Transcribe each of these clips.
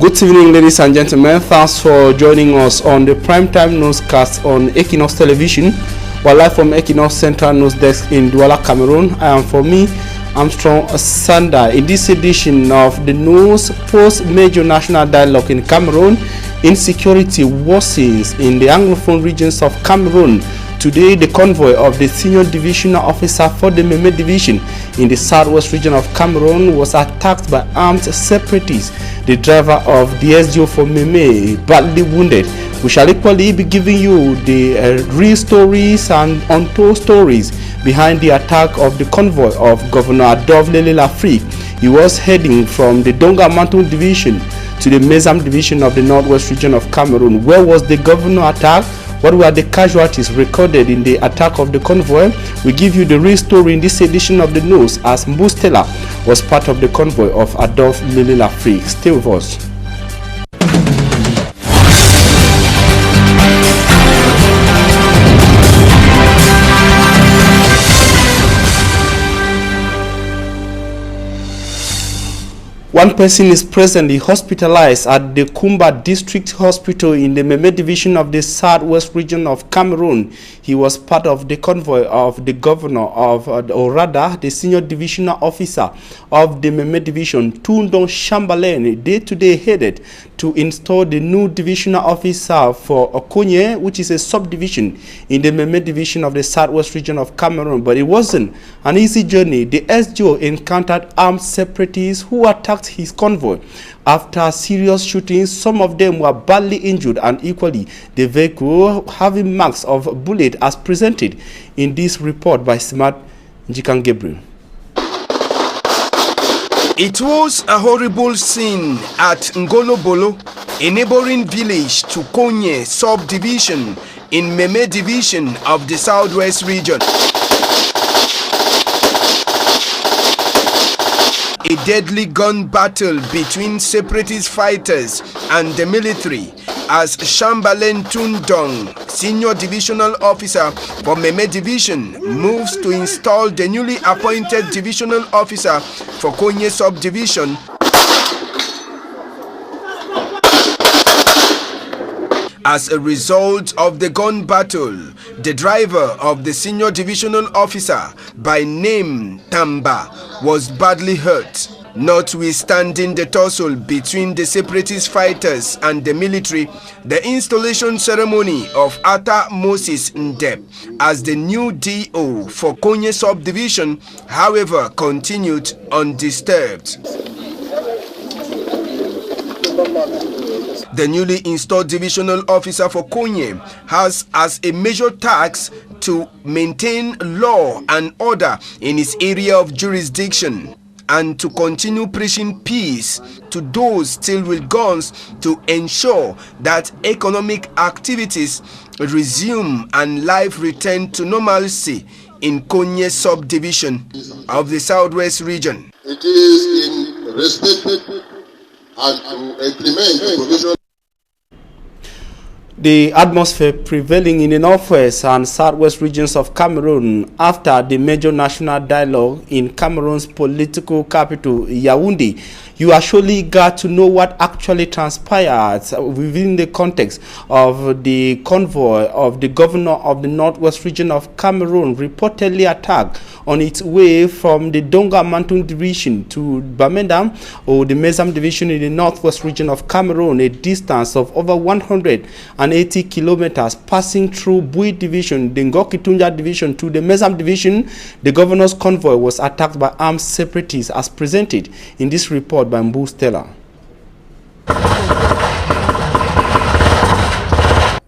Good evening, ladies and gentlemen. Thanks for joining us on the primetime newscast on Equinox Television. We're live from Equinox Central News Desk in Douala, Cameroon. I am for me, Armstrong Sander. In this edition of the news, post-major national dialogue in Cameroon, insecurity worsens in the Anglophone regions of Cameroon. Today, the convoy of the senior divisional officer for the Meme division in the southwest region of Cameroon was attacked by armed separatists. The driver of the SGO for Meme badly wounded. We shall equally be giving you the real stories and untold stories behind the attack of the convoy of Governor Adolphe Lele Lafrique. He was heading from the Donga Mountain division to the Mezam division of the northwest region of Cameroon. Where was the governor attacked? What were the casualties recorded in the attack of the convoy? We give you the real story in this edition of the news, as Mbustela was part of the convoy of Adolphe Lele Lafrique. Stay with us. One person is presently hospitalized at the Kumba District Hospital in the Meme division of the southwest region of Cameroon. He was part of the convoy of the governor of, or rather, the senior divisional officer of the Meme division, Tundong Chamberlain. They today headed to install the new divisional officer for EQUINOXE, which is a subdivision in the Meme division of the southwest region of Cameroon. But it wasn't an easy journey. The SGO encountered armed separatists who attacked his convoy. After serious shootings, some of them were badly injured, and equally the vehicle having marks of bullet as presented in this report by Smart Njikan Gabriel. It was a horrible scene at Ngolobolo, a neighboring village to Konye subdivision in Meme division of the southwest region. A deadly gun battle between separatist fighters and the military as Chamberlain Tundong, senior divisional officer for Meme division, moves to install the newly appointed divisional officer for Konye subdivision. As a result of the gun battle, the driver of the senior divisional officer by name Tamba was badly hurt. Notwithstanding the tussle between the separatist fighters and the military, the installation ceremony of Ata Moses Ndep as the new DO for Konye subdivision, however, continued undisturbed. The newly installed divisional officer for Konye has as a major task to maintain law and order in his area of jurisdiction and to continue preaching peace to those still with guns to ensure that economic activities resume and life return to normalcy in Konye subdivision of the southwest region. It is in respect and to implement the provision. The atmosphere prevailing in the northwest and southwest regions of Cameroon after the major national dialogue in Cameroon's political capital, Yaoundé. You are surely glad to know what actually transpired within the context of the convoy of the governor of the northwest region of Cameroon reportedly attacked on its way from the Donga Mountain division to Bamenda or the Mezam division in the northwest region of Cameroon, a distance of over 180 kilometers, passing through Bui division, the Ngokitunja division to the Mezam division. The governor's convoy was attacked by armed separatists as presented in this report by Mbustela.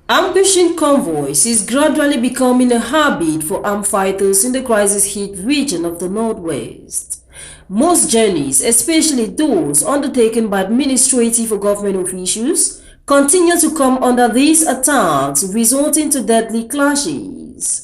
Ambushing convoys is gradually becoming a habit for armed fighters in the crisis-hit region of the Northwest. Most journeys, especially those undertaken by administrative or government officials, continue to come under these attacks, resulting to deadly clashes.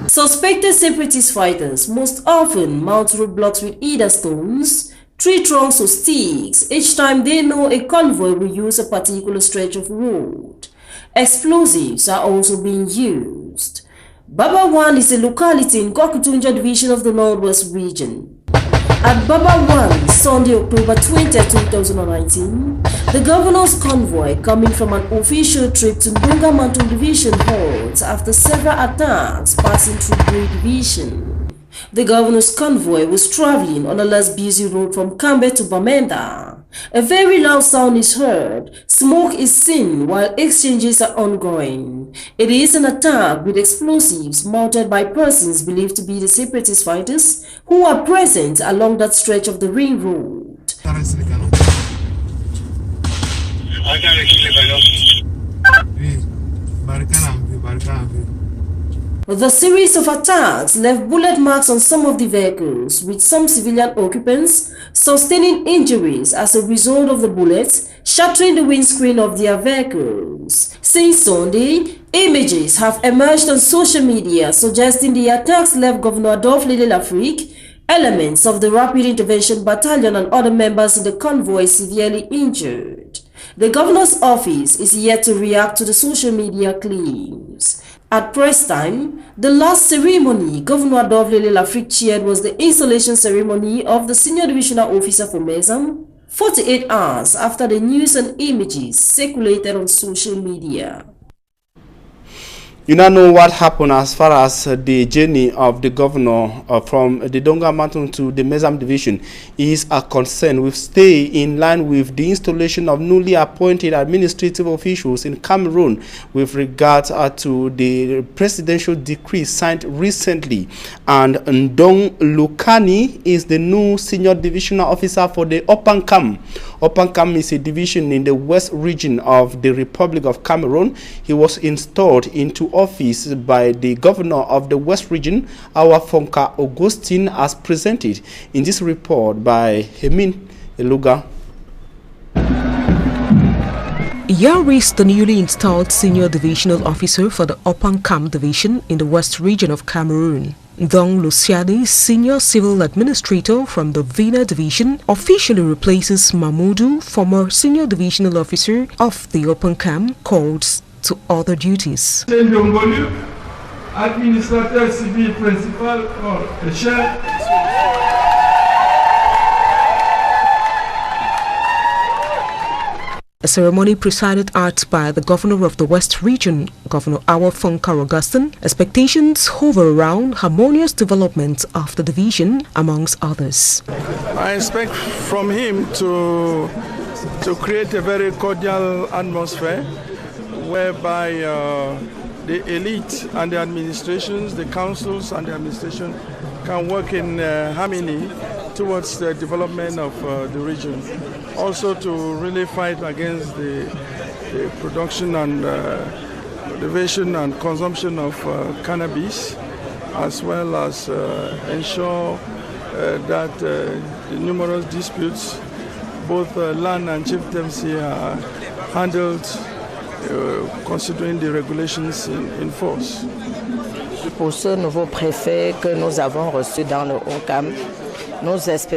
Suspected separatist fighters most often mount roadblocks with either stones, tree trunks or sticks each time they know a convoy will use a particular stretch of road. Explosives are also being used. Baba 1 is a locality in Kwakutunja division of the Northwest region. At Baba 1, Sunday, October 20, 2019, the governor's convoy coming from an official trip to Ndunga Mountain Division halts after several attacks passing through Grey Division. The governor's convoy was traveling on a less busy road from Kambe to Bamenda. A very loud sound is heard, smoke is seen while exchanges are ongoing. It is an attack with explosives mounted by persons believed to be the separatist fighters who are present along that stretch of the ring road. The series of attacks left bullet marks on some of the vehicles, with some civilian occupants sustaining injuries as a result of the bullets shattering the windscreen of their vehicles. Since Sunday, images have emerged on social media suggesting the attacks left Governor Adolphe Lafrique, elements of the Rapid Intervention Battalion and other members in the convoy severely injured. The governor's office is yet to react to the social media claims. At press time, the last ceremony Governor Adolphe Lafrique chaired was the installation ceremony of the senior divisional officer for Mesam, 48 hours after the news and images circulated on social media. You now know what happened as far as the journey of the governor from the Donga Mountain to the Mesam division is a concern. We stay in line with the installation of newly appointed administrative officials in Cameroon with regard to the presidential decree signed recently. And Ndong Lukani is the new senior divisional officer for the Opankam. Opankam is a division in the west region of the Republic of Cameroon. He was installed into office by the governor of the west region, Awafonka Augustine, as presented in this report by Hemin Eluga. Yari is the newly installed senior divisional officer for the Opankam division in the west region of Cameroon. Dong Luciani, senior civil administrator from the Vina division, officially replaces Mahmoudou, former senior divisional officer of the Opankam, called to other duties. Administrateur civil principal or chef. A ceremony presided at by the governor of the West Region, Governor Awafonka Augustine. Expectations hover around harmonious development of the division, amongst others. I expect from him to create a very cordial atmosphere whereby the elite and the administrations, the councils and the administration can work in harmony towards the development of the region. Also to really fight against the production and cultivation and consumption of cannabis, as well as ensure that the numerous disputes, both land and chieftaincy, are handled considering the regulations in force. Pour ce nouveau préfet que nous avons reçu dans le Ocam,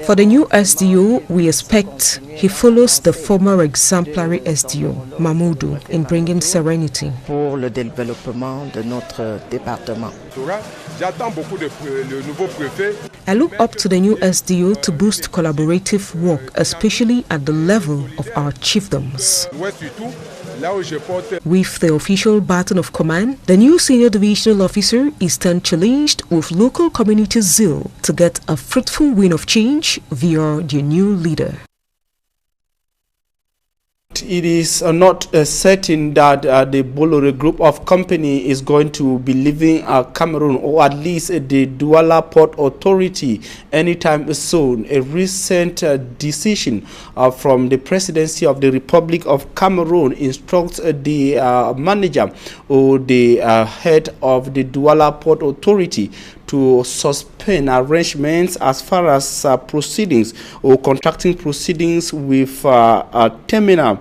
for the new SDO, we expect he follows the former exemplary SDO, Mahmoudou, in bringing serenity. Pour le développement de notre département. I look up to the new SDO to boost collaborative work, especially at the level of our chiefdoms. With the official baton of command, the new senior divisional officer is then challenged with local community zeal to get a fruitful win of change via the new leader. It is not certain that the Bolloré group of company is going to be leaving Cameroon, or at least the Douala Port Authority, anytime soon. A recent decision from the presidency of the Republic of Cameroon instructs the manager or the head of the Douala Port Authority to suspend arrangements as far as proceedings or contracting proceedings with Terminal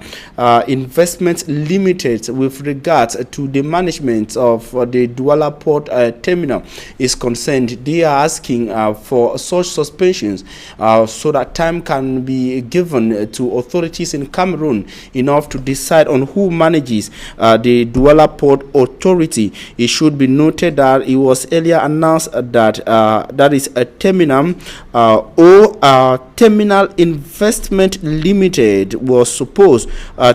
Investment Limited with regards to the management of the Douala Port Terminal is concerned. They are asking for such suspensions so that time can be given to authorities in Cameroon enough to decide on who manages the Douala Port Authority. It should be noted that it was earlier announced that that is a terminal or Terminal Investment Limited was supposed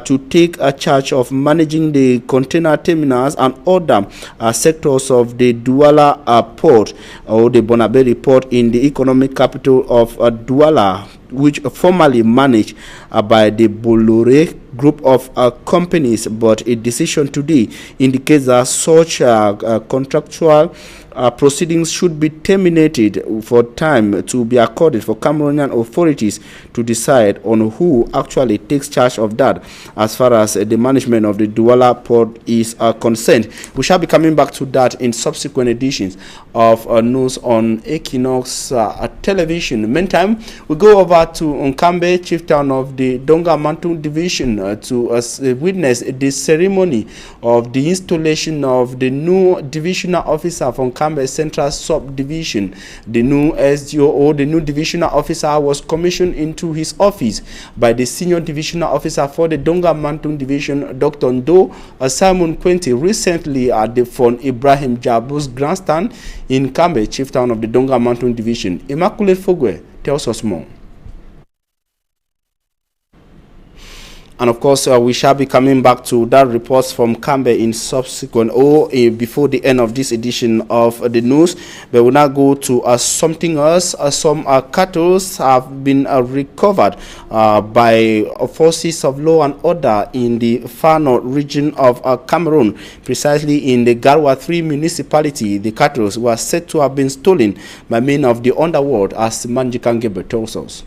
to take a charge of managing the container terminals and other sectors of the Douala port or the Bonaberi port in the economic capital of Douala, which formerly managed by the Bolloré group of companies, but a decision today indicates that such contractual proceedings should be terminated for time to be accorded for Cameroonian authorities to decide on who actually takes charge of that as far as the management of the Douala port is concerned. We shall be coming back to that in subsequent editions of news on Equinox television. Meantime, we go over to Nkambe, chieftain of the Donga Mantung division, to witness the ceremony of the installation of the new divisional officer from Nkambe Central Subdivision. The new SDO or the new divisional officer was commissioned into his office by the senior divisional officer for the Donga Mantung division, Dr. Ndo Simon Quenti, recently at the Fon Ibrahim Jabu's grandstand in Nkambe, chieftain of the Donga Mantung division. Immaculate Fogwe tells us more. And of course, we shall be coming back to that reports from Nkambe in subsequent or before the end of this edition of the news. But we'll now go to something else. Some cattle have been recovered by forces of law and order in the far north region of Cameroon, precisely in the Garwa 3 municipality. The cattle were said to have been stolen by men of the underworld, as Manjikangebe tells us.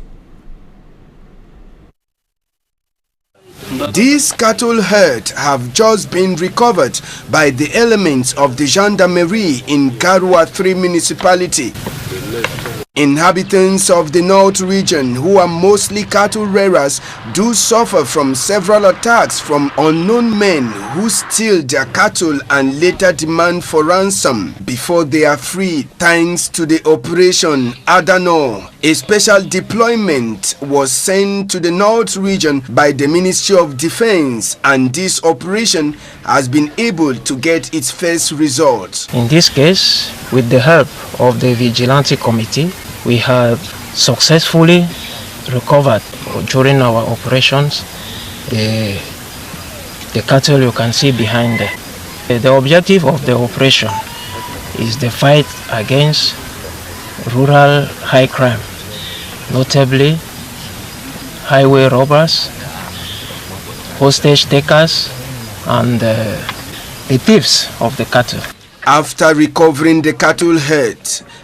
These cattle herd have just been recovered by the elements of the gendarmerie in Garwa 3 municipality. Inhabitants of the North region, who are mostly cattle rearers, do suffer from several attacks from unknown men who steal their cattle and later demand for ransom before they are freed. Thanks to the Operation Adano, a special deployment was sent to the North region by the Ministry of Defense, and this operation has been able to get its first results. In this case, with the help of the Vigilante Committee, we have successfully recovered during our operations the cattle you can see behind there. The objective of the operation is the fight against rural high crime, notably highway robbers, hostage takers, and the thieves of the cattle. After recovering the cattle herd,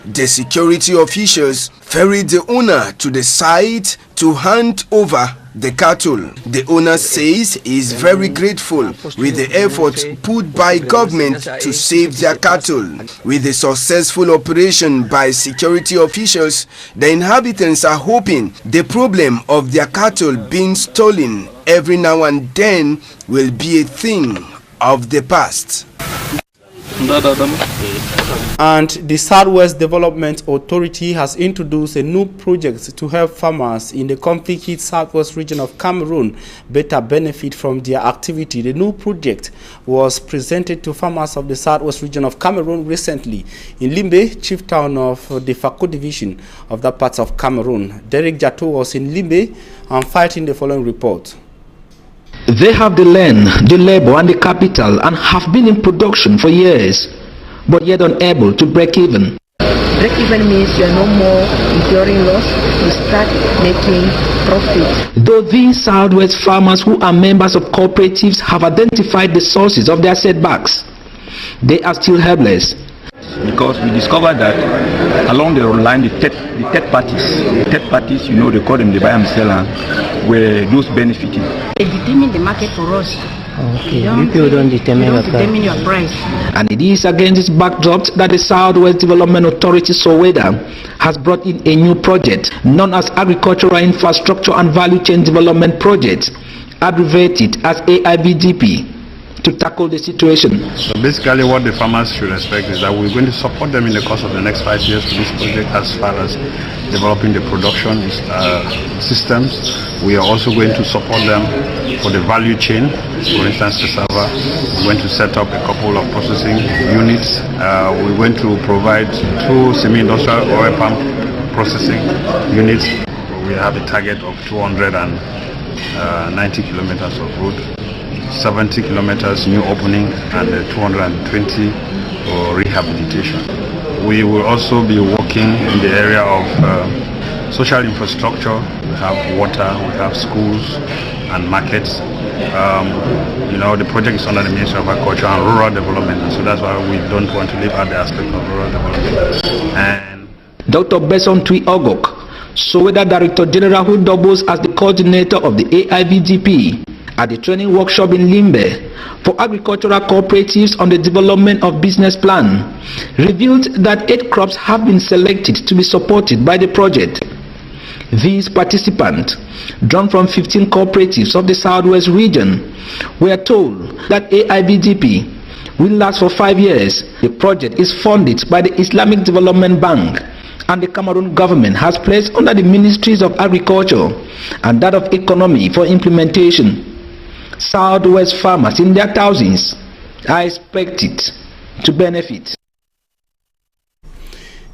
the security officials ferried the owner to the site to hand over the cattle. The owner says he is very grateful with the efforts put by government to save their cattle. With the successful operation by security officials, the inhabitants are hoping the problem of their cattle being stolen every now and then will be a thing of the past. And the Southwest Development Authority has introduced a new project to help farmers in the conflict-hit Southwest region of Cameroon better benefit from their activity. The new project was presented to farmers of the Southwest region of Cameroon recently in Limbe, chieftain of the Fako division of that part of Cameroon. Derek Jato was in Limbe and fighting the following report. They have the land, the labor and the capital and have been in production for years, but yet unable to break even. Break even means you are no more incurring loss, you start making profit. Though these Southwest farmers who are members of cooperatives have identified the sources of their setbacks, they are still helpless. Because we discovered that along the line, the third parties, you know, they call them the buyer and seller, were those benefiting. They determine the market for us. Okay, people don't determine your price. And it is against this backdrop that the Southwest Development Authority Soweto has brought in a new project known as Agricultural Infrastructure and Value Chain Development Project, abbreviated as AIVDP, to tackle the situation. So basically what the farmers should expect is that we're going to support them in the course of the next 5 years for this project as far as developing the production systems. We are also going to support them for the value chain. For instance, cassava, we're going to set up a couple of processing units. We're going to provide 2 semi-industrial oil palm processing units. We have a target of 290 kilometers of road, 70 kilometers new opening, and 220 for rehabilitation. We will also be working in the area of social infrastructure. We have water, we have schools and markets. The project is under the Ministry of Agriculture and Rural Development, so that's why we don't want to leave out the aspect of rural development. And Dr. Besson Tui Ogok, Soweto Director General, who doubles as the coordinator of the AIVDP, at the training workshop in Limbe for agricultural cooperatives on the development of business plan, revealed that 8 crops have been selected to be supported by the project. These participants, drawn from 15 cooperatives of the Southwest region, were told that AIVDP will last for 5 years. The project is funded by the Islamic Development Bank, and the Cameroon government has placed under the Ministries of Agriculture and that of Economy for implementation. Southwest farmers in their thousands are expected to benefit.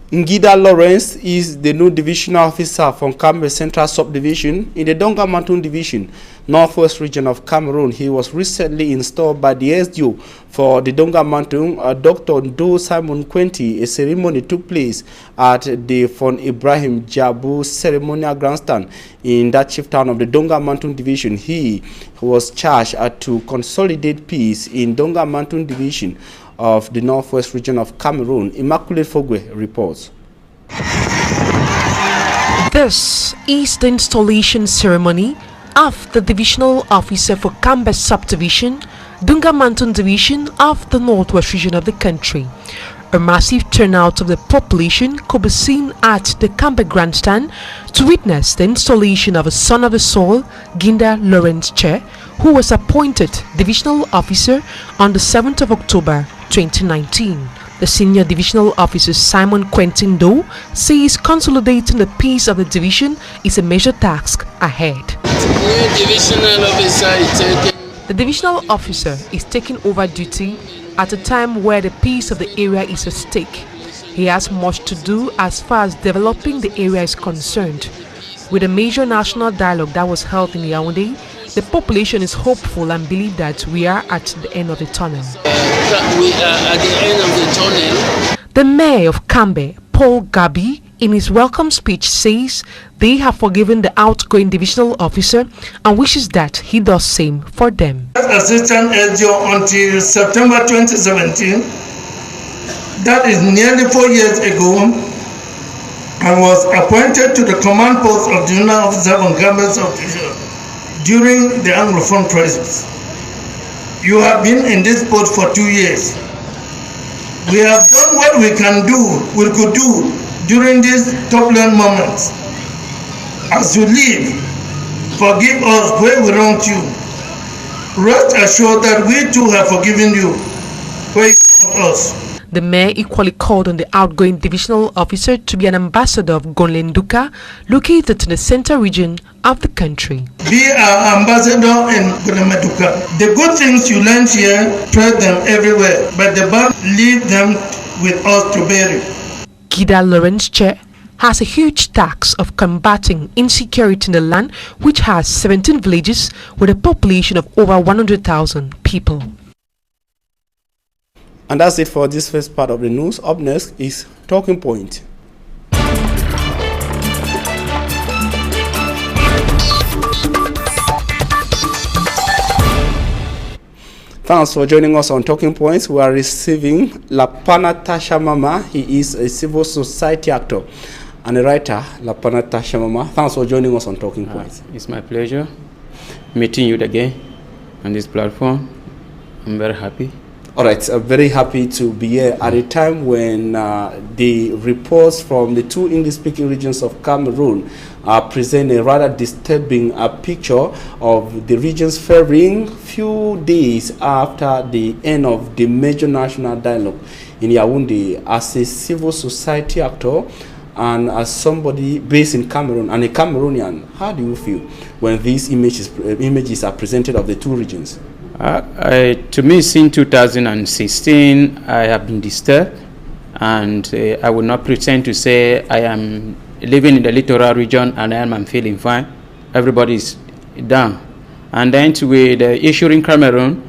Ngida Lawrence is the new divisional officer from Kambe Central Subdivision in the Donga Mountain Division, Northwest region of Cameroon. He was recently installed by the SDO for the Donga Mountain, Dr. Ndo Simon Quenti. A ceremony took place at the Fon Ibrahim Jabu ceremonial grandstand in that chief town of the Donga Mountain Division. He was charged to consolidate peace in Donga Mountain Division of the Northwest region of Cameroon. Immaculate Fogwe reports. This is the installation ceremony of the divisional officer for Kambe Subdivision, Donga Mountain Division of the Northwest region of the country. A massive turnout of the population could be seen at the Kambe grandstand to witness the installation of a son of the soil, Ngida Lawrence Che, who was appointed divisional officer on the 7th of October 2019. The senior divisional officer Simon Quentin Doe says consolidating the peace of the division is a major task ahead. The divisional officer is taking over duty at a time where the peace of the area is at stake. He has much to do as far as developing the area is concerned. With a major national dialogue that was held in Yaoundé, the population is hopeful and believe that we are at the end of the tunnel. We are at the end of the tunnel. The mayor of Kambe, Paul Gabi, in his welcome speech says they have forgiven the outgoing divisional officer and wishes that he does same for them. Assistant SDO until September 2017, that is nearly 4 years ago, and was appointed to the command post of divisional officer on Kambe Subdivision during the Anglophone crisis. You have been in this post for 2 years. We have done what we could do during these turbulent moments. As you leave, forgive us where we wronged you. Rest assured that we too have forgiven you where you wronged us. The mayor equally called on the outgoing divisional officer to be an ambassador of Gonlenduka, located in the central region of the country. Be our ambassador in Gonlenduka. The good things you learned here, spread them everywhere, but the bad, leave them with us to bury. Ngida Lawrence Che has a huge task of combating insecurity in the land, which has 17 villages with a population of over 100,000 people. And that's it for this first part of the news. Up next is Talking Point. Thanks for joining us on Talking Points. We are receiving Lapana Tasha Mama. He is a civil society actor and a writer. Lapana Tasha Mama, thanks for joining us on Talking Points. It's my pleasure meeting you again. on this platform. I'm very happy. All right, very happy to be here at a time when the reports from the two English-speaking regions of Cameroon present a rather disturbing picture of the regions faring few days after the end of the major national dialogue in Yaoundé. As a civil society actor and as somebody based in Cameroon and a Cameroonian, how do you feel when these images are presented of the two regions? To me, since 2016, I have been disturbed, and I will not pretend to say I am living in the littoral region and I'm feeling fine. Everybody is down. And then with the issue in Cameroon,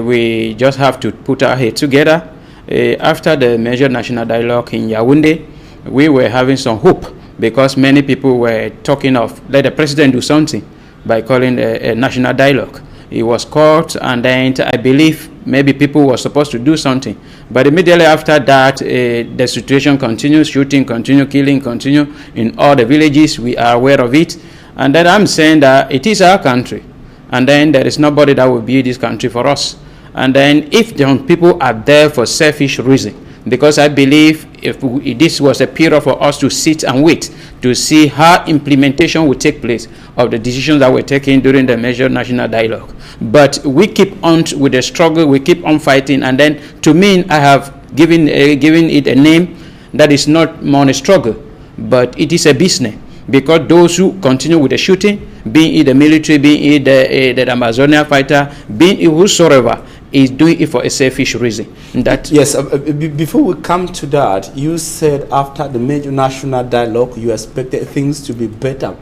we just have to put our head together. After the major national dialogue in Yaoundé, we were having some hope because many people were talking of let the president do something by calling a national dialogue. It was caught, and then I believe maybe people were supposed to do something. But immediately after that, the situation continues, shooting, continue, killing, continue in all the villages. We are aware of it. And then I'm saying that it is our country. And then there is nobody that will build this country for us. And then if young people are there for selfish reason, because I believe if this was a period for us to sit and wait to see how implementation will take place of the decisions that were taken during the major national dialogue. But we keep on with the struggle, we keep on fighting, and then to me, I have given it a name that is not more a struggle, but it is a business. Because those who continue with the shooting, being it the military, being it the Amazonia fighter, being it whosoever, is doing it for a selfish reason. That yes, before we come to that, you said after the major national dialogue, you expected things to be better,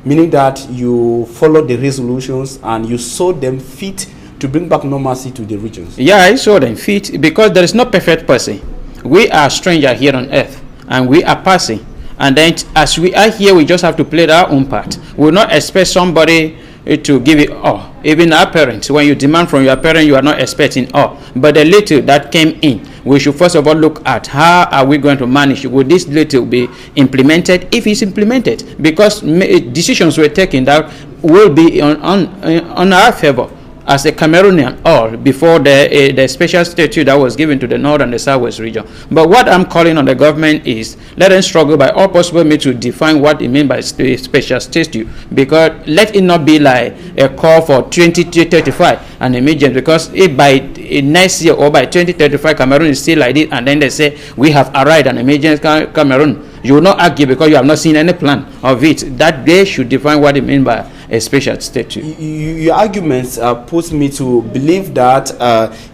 meaning that you followed the resolutions and you saw them fit to bring back normalcy to the regions. Yeah, I saw them fit because there is no perfect person. We are strangers here on earth and we are passing. And then as we are here, we just have to play our own part. We will not expect somebody to give it all. Even our parents, when you demand from your parents, you are not expecting all. But the little that came in, we should first of all look at how are we going to manage. Will this little be implemented? If it's implemented, because decisions were taken that will be on our favor as a Cameroonian, or before the special statute that was given to the North and the Southwest region. But what I'm calling on the government is let them struggle by all possible means to define what it means by special statute, because let it not be like a call for 2035 an emergency, because if by next year or by 2035 Cameroon is still like this, and then they say we have arrived an emergency Cameroon, you will not argue because you have not seen any plan of it. That they should define what it means by a special statute. Your arguments put me to believe that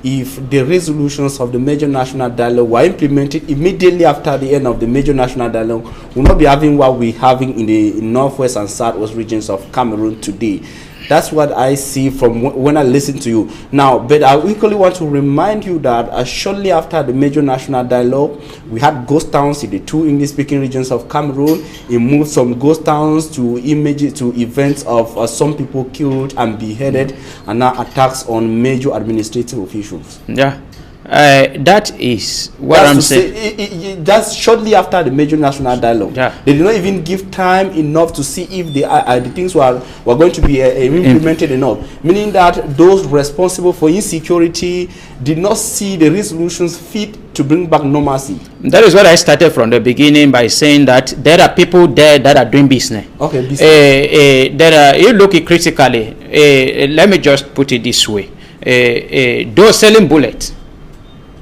if the resolutions of the major national dialogue were implemented immediately after the end of the major national dialogue, we'll not be having what we're having in the northwest and southwest regions of Cameroon today. That's what I see from when I listen to you now. But I equally want to remind you that shortly after the major national dialogue, we had ghost towns in the two English-speaking regions of Cameroon. It moved some ghost towns to images, to events of some people killed and beheaded, and now attacks on major administrative officials. Yeah. That is what I'm saying. That's shortly after the major national dialogue. Yeah. They did not even give time enough to see if the things were going to be implemented enough. Meaning that those responsible for insecurity did not see the resolutions fit to bring back normalcy. That is what I started from the beginning by saying that there are people there that are doing business. Okay, business. There are, you look at critically. Let me just put it this way: those selling bullets,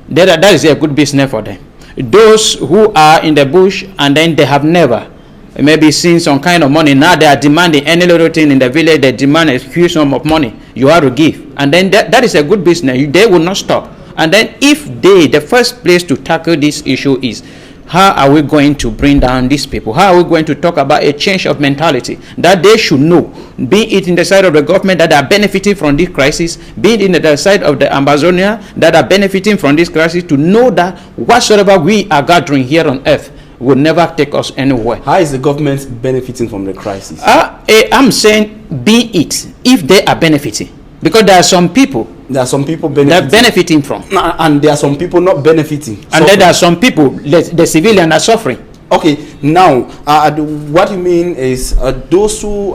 that is a good business for them. Those who are in the bush and then they have never maybe seen some kind of money, now they are demanding any little thing in the village, they demand a huge sum of money you have to give, and then that is a good business. They will not stop. And then if the first place to tackle this issue is how are we going to bring down these people? How are we going to talk about a change of mentality that they should know, be it in the side of the government that are benefiting from this crisis, be it in the side of the Amazonia that are benefiting from this crisis, to know that whatsoever we are gathering here on earth will never take us anywhere. How is the government benefiting from the crisis? I'm saying be it if they are benefiting, because there are some people benefiting from, and there are some people not benefiting, and then there are some people, the civilians are suffering. Okay, now what you mean is those who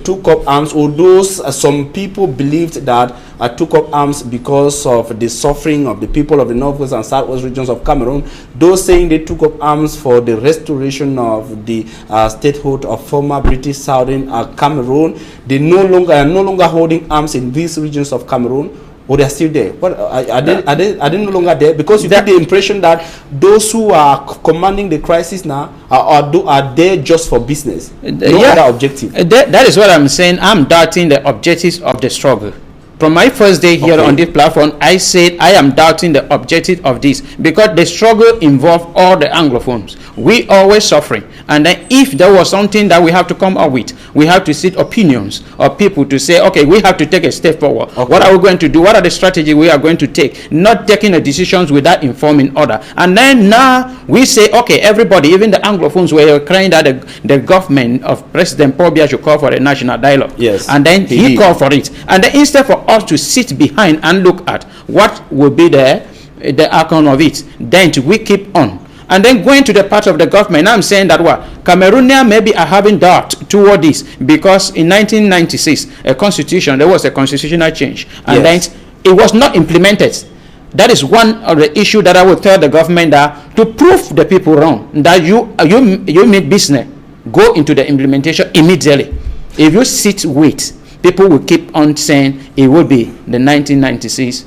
took up arms, or those some people believed that took up arms because of the suffering of the people of the northwest and southwest regions of Cameroon. Those saying they took up arms for the restoration of the statehood of former British Southern Cameroon. They are no longer holding arms in these regions of Cameroon. Or they are still there? What are they no longer there? Because you get the impression that those who are commanding the crisis now are there just for business, no other objective. That is what I'm saying. I'm doubting the objectives of the struggle. From my first day here on this platform, I said I am doubting the objective of this, because the struggle involved all the Anglophones. We always suffering, and then if there was something that we have to come up with, we have to seek opinions of people to say, okay, we have to take a step forward. What are we going to do? What are the strategies we are going to take? Not taking the decisions without informing other. And then now we say, okay, everybody, even the Anglophones, were crying that the government of President Paul Biya should call for a national dialogue. Yes. And then he called for it. And then instead for us to sit behind and look at what will be the outcome of it, then we keep on. And then going to the part of the government, I'm saying that what Cameroonians maybe are having doubt toward this, because in 1996, there was a constitutional change, and then it was not implemented. That is one of the issues that I would tell the government, that to prove the people wrong, that you make business, go into the implementation immediately. If you wait, people will keep on saying it will be the 1996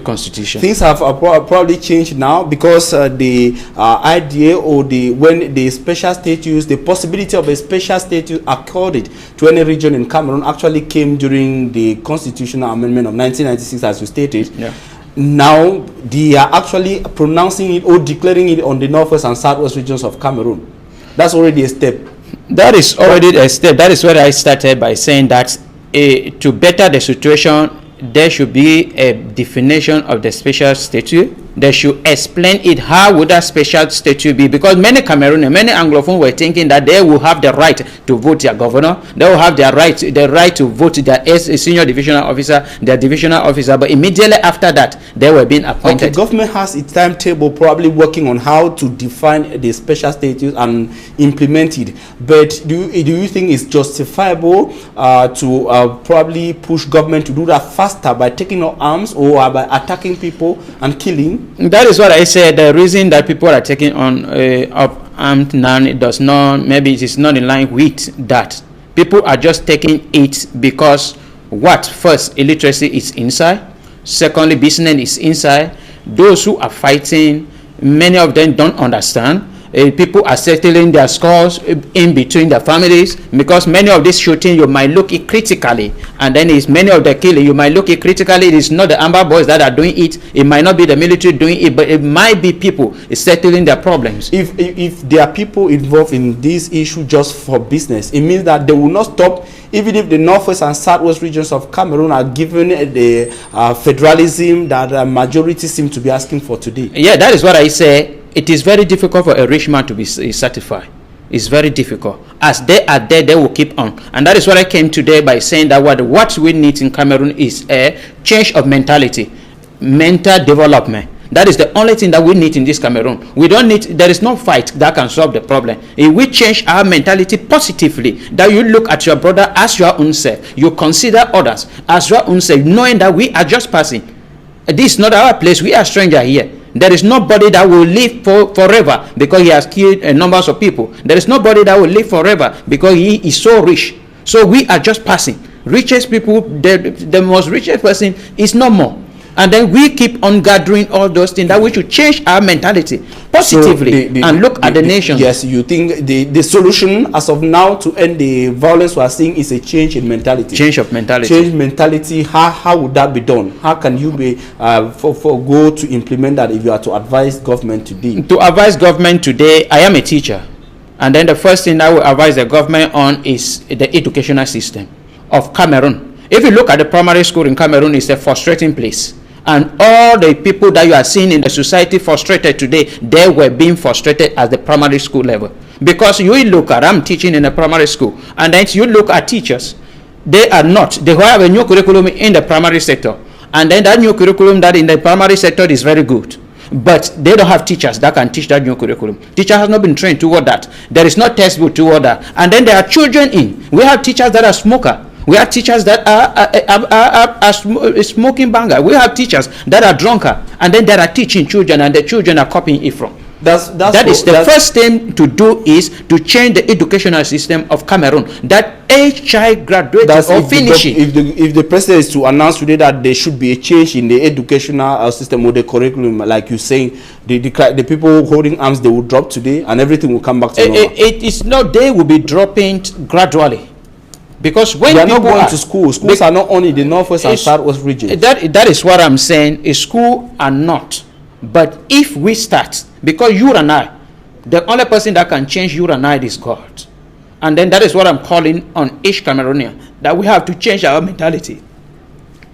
constitution. Things have probably changed now, because the idea or when the special status, the possibility of a special status accorded to any region in Cameroon actually came during the constitutional amendment of 1996, as you stated. Yeah. Now they are actually pronouncing it or declaring it on the northwest and southwest regions of Cameroon. That's already a step. That is already a step. That is where I started by saying that to better the situation, there should be a definition of the special statute. They should explain it. How would that special statute be? Because many Cameroonians, many Anglophones were thinking that they will have the right to vote their governor. They will have the right to vote their senior divisional officer, their divisional officer. But immediately after that, they were being appointed. Okay, government has its timetable, probably working on how to define the special status and implement it. But do you think it's justifiable to probably push government to do that faster by taking up arms or by attacking people and killing? That is what I said. The reason that people are taking on up armed now, it does not, maybe it is not in line with that. People are just taking it because first, illiteracy is inside. Secondly, business is inside. Those who are fighting, many of them don't understand. People are settling their scores in between their families, because many of these shooting you might look it critically, and then it's many of the killing you might look it critically. It is not the Amber Boys that are doing it. It might not be the military doing it, but it might be people settling their problems. If there are people involved in this issue just for business, it means that they will not stop. Even if the northwest and southwest regions of Cameroon are given the federalism that the majority seem to be asking for today. Yeah, that is what I say. It is very difficult for a rich man to be certified. It's very difficult. As they are there, they will keep on. And that is what I came today by saying that what we need in Cameroon is a change of mentality, mental development. That is the only thing that we need in this Cameroon. We don't need, there is no fight that can solve the problem. If we change our mentality positively, that you look at your brother as your own self, you consider others as your own self, knowing that we are just passing. This is not our place. We are strangers here. There is nobody that will live forever because he has killed numbers of people. There is nobody that will live forever because he is so rich. So we are just passing. Richest people, the most richest person is no more. And then we keep on gathering all those things, that we should change our mentality positively and look at the nation. Yes, you think the solution as of now to end the violence we are seeing is a change in mentality. Change of mentality. Change mentality. How would that be done? How can you be go to implement that if you are to advise government today? To advise government today, I am a teacher. And then the first thing I will advise the government on is the educational system of Cameroon. If you look at the primary school in Cameroon, it's a frustrating place. And all the people that you are seeing in the society frustrated today, they were being frustrated at the primary school level. Because you look at, I'm teaching in a primary school, and then you look at teachers, they are not. They have a new curriculum in the primary sector. And then that new curriculum that in the primary sector is very good. but they don't have teachers that can teach that new curriculum. Teacher has not been trained toward that. There is no textbook toward that. And then there are children in. We have teachers that are smoker. We have teachers that are smoking banger. We have teachers that are drunker. And then there are teaching children, and the children are copying it from. The first thing to do is to change the educational system of Cameroon. That each child graduates or finishing. If the president is to announce today that there should be a change in the educational system or the curriculum, like you're saying, the people holding arms, they will drop today and everything will come back to normal. It is not, they will be dropping gradually. Because when they are people not going to school, schools are not only the northwest and southwest region. That is what I'm saying. A school are not. But if we start, because you and I, the only person that can change you and I is God. And then that is what I'm calling on each Cameroonian, that we have to change our mentality.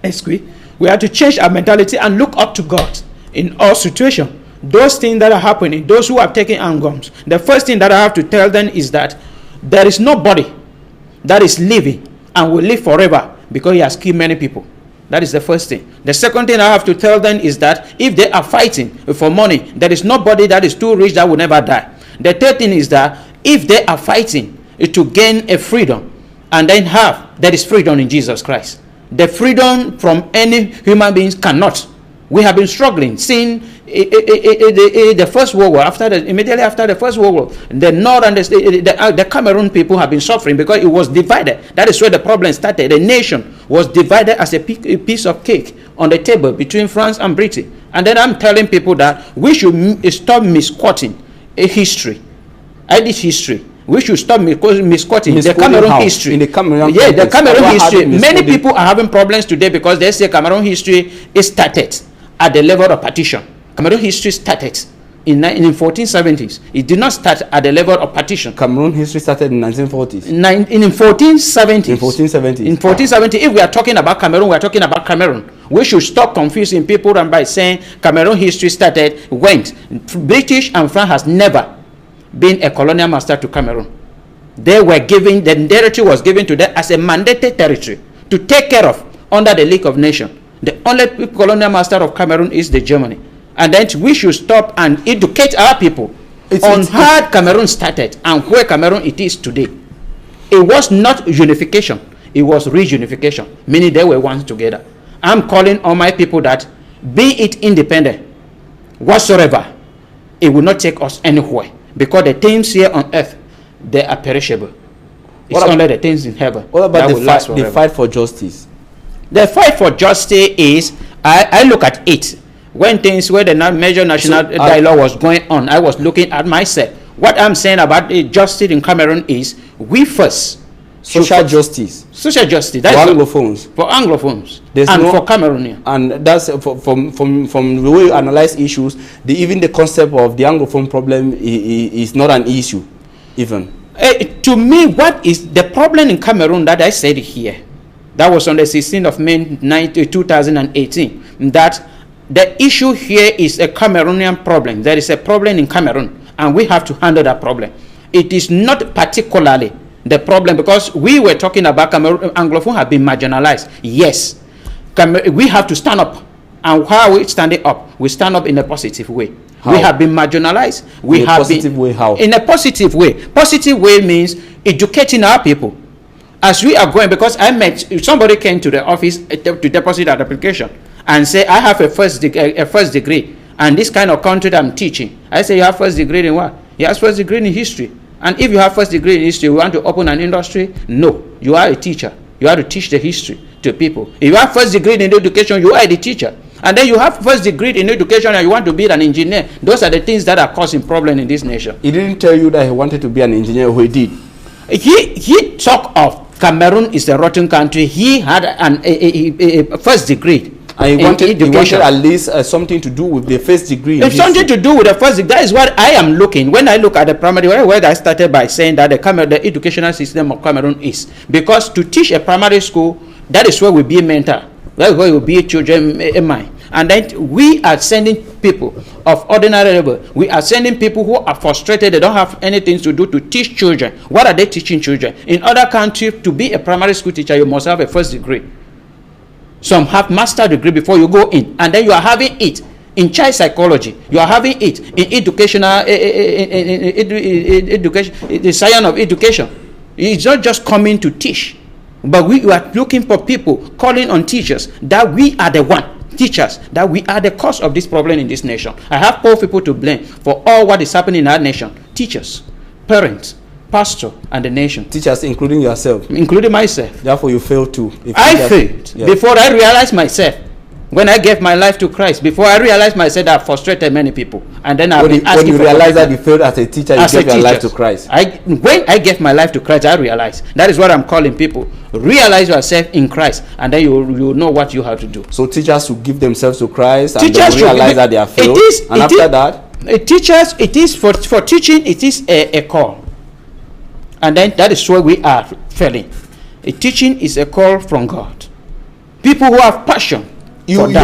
We have to change our mentality and look up to God in all situations. Those things that are happening, those who have taken arms, the first thing that I have to tell them is that there is nobody that is living and will live forever because he has killed many people. That is the first thing. The second thing I have to tell them is that if they are fighting for money, there is nobody that is too rich that will never die. The third thing is that if they are fighting to gain a freedom, and then there is freedom in Jesus Christ. The freedom from any human beings cannot. We have been struggling since the First World War. Immediately after the First World War, the North and the Cameroon people have been suffering because it was divided. That is where the problem started. The nation was divided as a piece of cake on the table between France and Britain. And then I'm telling people that we should stop misquoting history. This history. We should stop misquoting the Cameroon history. The Cameroon history. Many people are having problems today because they say Cameroon history is started at the level of partition. Cameroon history started in 1470s. It did not start at the level of partition. Cameroon history started in 1940s. In 1470s. In 1470s. In 1470, if we are talking about Cameroon, we are talking about Cameroon. We should stop confusing people and by saying Cameroon history started when British and France has never been a colonial master to Cameroon. They were given, the territory was given to them as a mandated territory to take care of under the League of Nations. The only colonial master of Cameroon is the Germany. And then we should stop and educate our people on how Cameroon started and where Cameroon it is today. It was not unification, it was reunification, meaning they were one together. I'm calling on my people that be it independent whatsoever, it will not take us anywhere, because the things here on earth, they are perishable. It's only the things in heaven. What about the fight for justice? The fight for justice is, I look at it. When the major national dialogue was going on, I was looking at myself. What I'm saying about justice in Cameroon is, we first social justice. Social justice. For Anglophones. For Anglophones. For Cameroonians. And that's from the way you analyze issues, even the concept of the Anglophone problem is not an issue, even. To me, what is the problem in Cameroon that I said here? That was on the 16th of May 2018. That the issue here is a Cameroonian problem. There is a problem in Cameroon, and we have to handle that problem. It is not particularly the problem, because we were talking about Cameroon, Anglophone have been marginalized. Yes, we have to stand up. And how are we standing up? We stand up in a positive way. How? We have been marginalized. In a positive way, how? In a positive way. Positive way means educating our people. As we are going, because I met, somebody came to the office to deposit an application and say, I have a first degree, and this kind of country that I'm teaching. I say, you have first degree in what? He has first degree in history. And if you have first degree in history, you want to open an industry? No. You are a teacher. You have to teach the history to people. If you have first degree in education, you are the teacher. And then you have first degree in education and you want to be an engineer. Those are the things that are causing problems in this nation. He didn't tell you that he wanted to be an engineer, who he did. He talked of Cameroon is a rotten country. He had a first degree. And he wanted at least something to do with the first degree. It's something to do with the first degree. That is what I am looking. When I look at the primary, where I started by saying that the educational system of Cameroon is. Because to teach a primary school, that is where we be a mentor. That is where we be children in mind. And then we are sending people of ordinary level. We are sending people who are frustrated. They don't have anything to do to teach children. What are they teaching children? In other countries, to be a primary school teacher, you must have a first degree. Some have master degree before you go in, and then you are having it in child psychology. You are having it in educational education, the science of education. It's not just coming to teach, but we are looking for people, calling on teachers, that we are the one. Teachers, that we are the cause of this problem in this nation. I have 4 people to blame for all what is happening in our nation. Teachers, parents, pastor, and the nation. Teachers, including yourself. Including myself. Therefore, you failed too. I failed before I realized myself. When I gave my life to Christ, before I realized myself, that I frustrated many people. And then when you realized that you failed as a teacher, you gave your life to Christ. When I gave my life to Christ, I realized. That is what I'm calling people. Realize yourself in Christ, and then you know what you have to do. So teachers should give themselves to Christ and then realize that they are failed. And after that, teachers, it is for teaching. It is a call, and then that is where we are failing. A teaching is a call from God. People who have passion. You've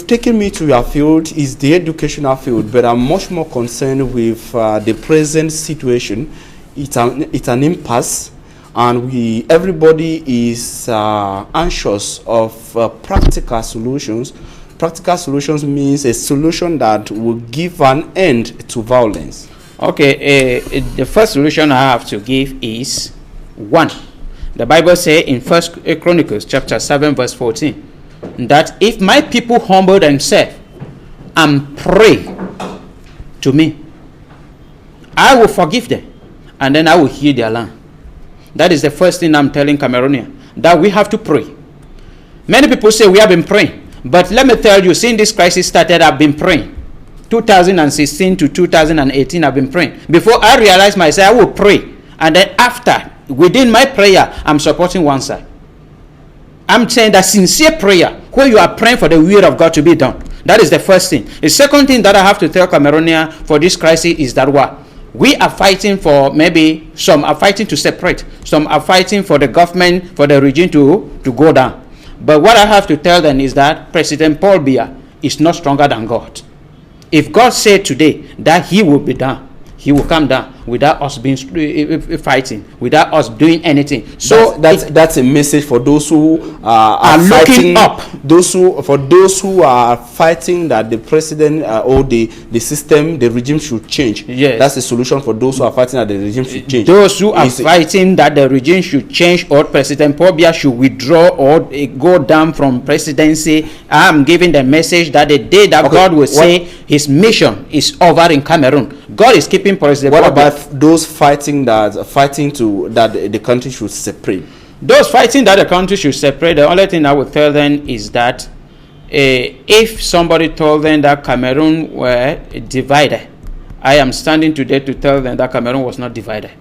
taken me to your field, is the educational field, but I'm much more concerned with the present situation. It's an impasse, and everybody is anxious of practical solutions. Practical solutions means a solution that will give an end to violence. Okay, the first solution I have to give is 1. The Bible says in 1 Chronicles chapter 7 verse 14 that if my people humble themselves and pray to me, I will forgive them and then I will heal their land. That is the first thing I'm telling Cameroonians, that we have to pray. Many people say we have been praying, but let me tell you, since this crisis started, I've been praying. 2016 to 2018, I've been praying. Before I realized myself, I will pray, and then after, within my prayer, I'm supporting one side. I'm saying that sincere prayer, where you are praying for the will of God to be done. That is the first thing. The second thing that I have to tell Cameroonians for this crisis is that we are fighting for, maybe some are fighting to separate, some are fighting for the government, for the regime to go down. But what I have to tell them is that President Paul Biya is not stronger than God. If God said today that he will be down, he will come down without us being fighting, without us doing anything. So that's a message for those who are looking up. For those who are fighting that the president or the system, the regime should change. Yes, that's the solution for those who are fighting that the regime should change. Those who are fighting that the regime should change, or President Paul Biya should withdraw or go down from presidency. I am giving the message that the day that God will say his mission is over in Cameroon, God is keeping President. What about those fighting that the country should separate? Those fighting that the country should separate, the only thing I would tell them is that if somebody told them that Cameroon were divided, I am standing today to tell them that Cameroon was not divided.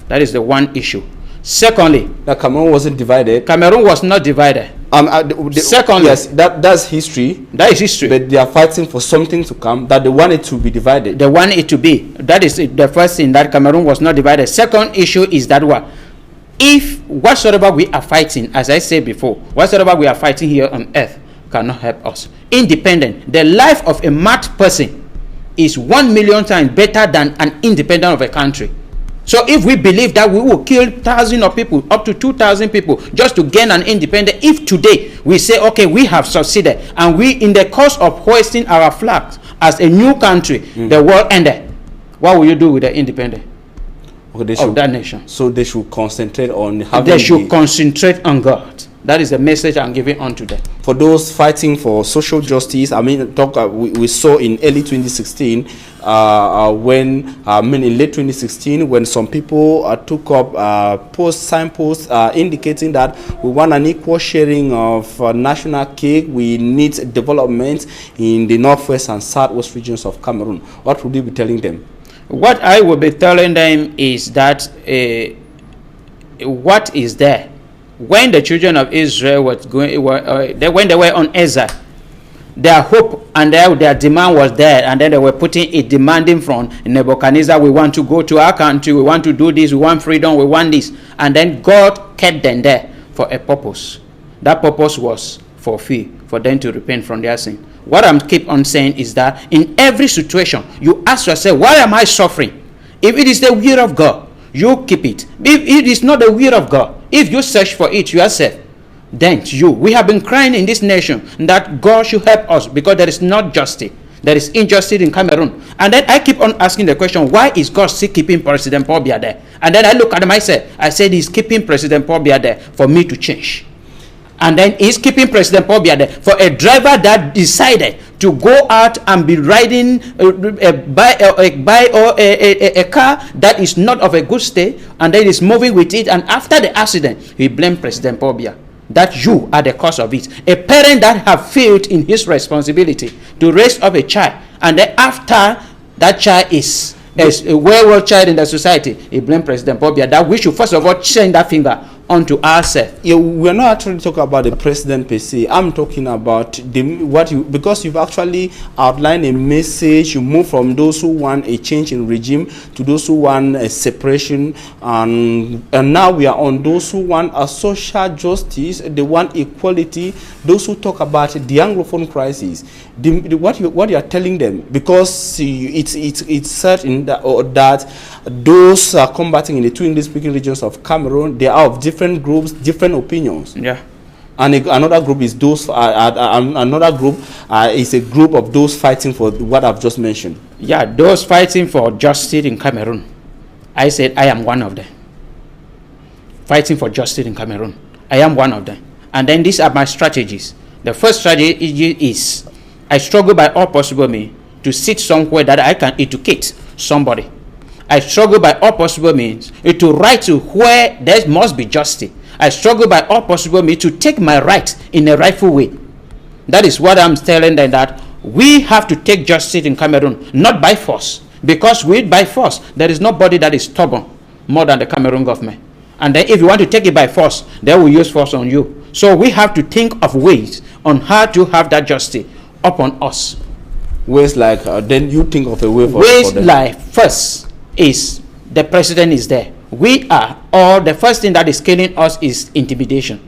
That is the one issue. Secondly, that Cameroon wasn't divided. Cameroon was not divided. Secondly, yes, that's history. That is history. But they are fighting for something to come, that they want it to be divided. They want it to be. That is the first thing, that Cameroon was not divided. Second issue is that if whatsoever we are fighting, as I said before, whatsoever we are fighting here on earth cannot help us. Independent. The life of a mad person is 1 million times better than an independent of a country. So if we believe that we will kill thousands of people, up to 2,000 people, just to gain an independence, if today we say, okay, we have succeeded, and we, in the course of hoisting our flag as a new country, the world ended, what will you do with the independence of that nation? So they should concentrate on having. They should concentrate on God. That is the message I'm giving on to them. For those fighting for social justice, I mean, we saw in early 2016, in late 2016, when some people took up signposts indicating that we want an equal sharing of national cake, we need development in the northwest and southwest regions of Cameroon. What would you be telling them? What I will be telling them is that what is there? When the children of Israel when they were on exile, their hope and their demand was there, and then they were putting it, demanding from Nebuchadnezzar, we want to go to our country, we want to do this, we want freedom, we want this. And then God kept them there for a purpose. That purpose was fulfilled, for them to repent from their sin. What I'm keep on saying is that in every situation, you ask yourself, why am I suffering? If it is the will of God, you keep it. If it is not the will of God, if you search for it yourself, then we have been crying in this nation that God should help us because there is not justice. There is injustice in Cameroon. And then I keep on asking the question, why is God still keeping President Paul Biya there? And then I look at myself, I said he's keeping President Paul Biya there for me to change. And then he's keeping President Paul Biya there for a driver that decided to go out and be riding a car that is not of a good state, and then is moving with it, and after the accident he blamed President Paul Biya that you are the cause of it. A parent that have failed in his responsibility to raise up a child, and then after that child is a wayward child in the society, he blamed President Paul Biya that we should first of all change that finger onto ourselves. Yeah, we're not actually talking about the president per se. I'm talking about because you've actually outlined a message. You move from those who want a change in regime to those who want a separation, and now we are on those who want a social justice. They want equality. Those who talk about the Anglophone crisis. What you are telling them, because it's certain that those combating in the two English-speaking regions of Cameroon, they are of different groups, different opinions. Yeah. And another group is those. Another group is a group of those fighting for what I've just mentioned. Yeah, those fighting for justice in Cameroon. I said I am one of them. Fighting for justice in Cameroon. I am one of them. And then these are my strategies. The first strategy is I struggle by all possible means to sit somewhere that I can educate somebody. I struggle by all possible means to write to where there must be justice. I struggle by all possible means to take my right in a rightful way. That is what I'm telling them, that we have to take justice in Cameroon, not by force. Because by force, there is nobody that is stubborn more than the Cameroon government. And then if you want to take it by force, they will use force on you. So we have to think of ways on how to have that justice upon us. Ways like, then you think of a way for ways them. Like, first is the president is there. The first thing that is killing us is intimidation.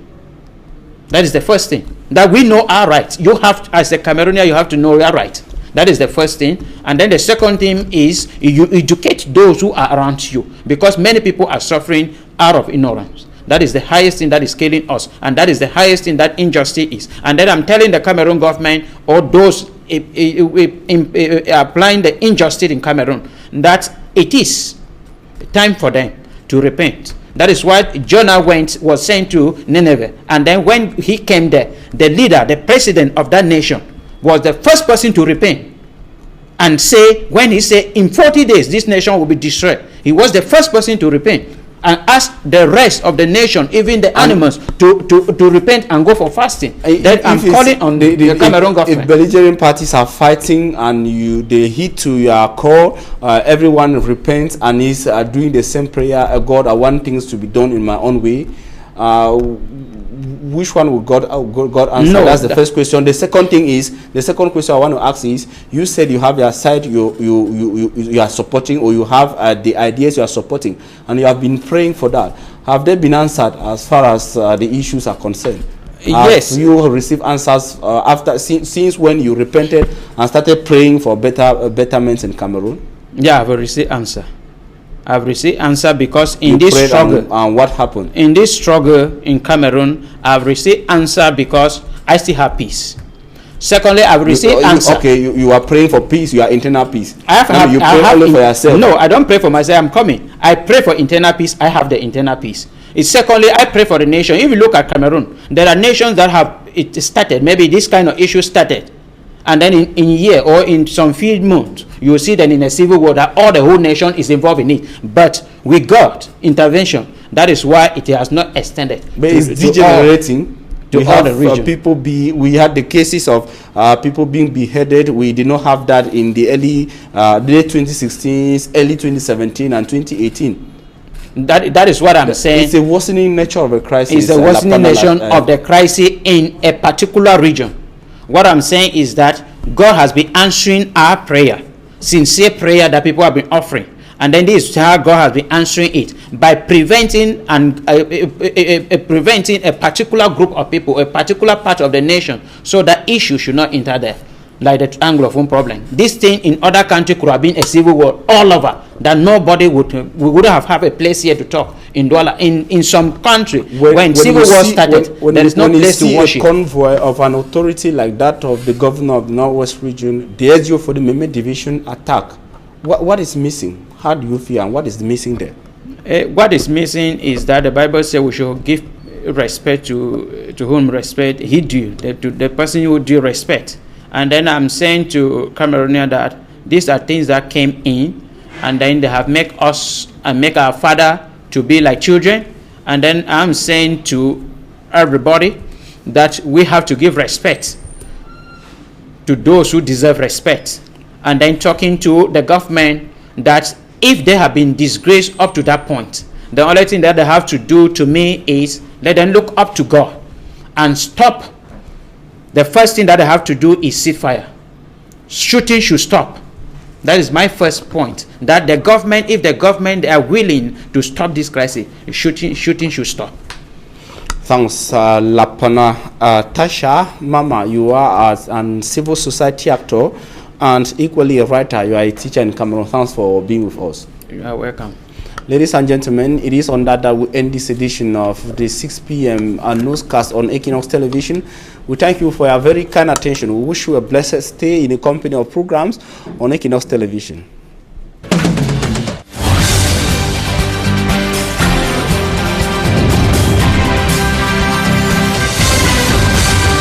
That is the first thing. That we know our rights. You have, as a Cameroonian, you have to know your right. That is the first thing. And then the second thing is you educate those who are around you, because many people are suffering out of ignorance. That is the highest thing that is killing us, and that is the highest thing that injustice is. And then I'm telling the Cameroon government, or those applying the injustice in Cameroon, that it is time for them to repent. That is why Jonah was sent to Nineveh, and then when he came there, the leader, the president of that nation, was the first person to repent and say, when he said in 40 days this nation will be destroyed, he was the first person to repent and ask the rest of the nation, even the animals, to repent and go for fasting. Then I'm calling on the Cameroon government. If belligerent parties are fighting and they hit to your core, everyone repents and is doing the same prayer, God, I want things to be done in my own way. Which one will God answer? No, that's the first question. The second question I want to ask is, you said you have your side you are supporting, or you have the ideas you are supporting, and you have been praying for that. Have they been answered as far as the issues are concerned? Yes. Have you received answers since when you repented and started praying for betterment in Cameroon? Yeah, I've received answer. I've received answer because in this struggle, and what happened? In this struggle in Cameroon, I've received answer because I still have peace. Secondly, I've received answer. Okay, you are praying for peace. You are internal peace. You pray only for yourself. No, I don't pray for myself. I'm coming. I pray for internal peace. I have the internal peace. Secondly, I pray for the nation. If you look at Cameroon, there are nations that have it started. Maybe this kind of issue started, and then in a year or in some few months, you will see that in a civil war that the whole nation is involved in it. But with God intervention, that is why it has not extended. But it's degenerating. We had the cases of people being beheaded. We did not have that in the early late 2016, early 2017, and 2018. That is what I'm saying. It's a worsening nature of a crisis. It's a worsening nature of the crisis in a particular region. What I'm saying is that God has been answering our prayer, sincere prayer that people have been offering, and then this is how God has been answering it by preventing preventing a particular group of people, a particular part of the nation, so that issue should not enter there. like the Anglophone problem. This thing in other countries could have been a civil war all over, that nobody we wouldn't have a place here to talk in Douala. In some country, when civil war started, there is no place to worship. A convoy of an authority like that of the governor of the Northwest region, the SGO for the Meme division attack, what is missing? How do you feel, and what is missing there? What is missing is that the Bible says we should give respect to whom respect he due, to the person who due respect. And then I'm saying to Cameroonians that these are things that came in, and then they have make us and make our father to be like children. And then I'm saying to everybody that we have to give respect to those who deserve respect. And then talking to the government that if they have been disgraced up to that point, the only thing that they have to do to me is let them look up to God and stop. The first thing that they have to do is ceasefire. Shooting should stop. That is my first point. That the government, if the government are willing to stop this crisis, shooting should stop. Thanks, Lapana. Tasha Mama, you are as an civil society actor and equally a writer. You are a teacher in Cameroon. Thanks for being with us. You are welcome. Ladies and gentlemen, it is on that we end this edition of the 6 p.m. newscast on Equinox Television. We thank you for your very kind attention. We wish you a blessed stay in the company of programs on Equinox Television.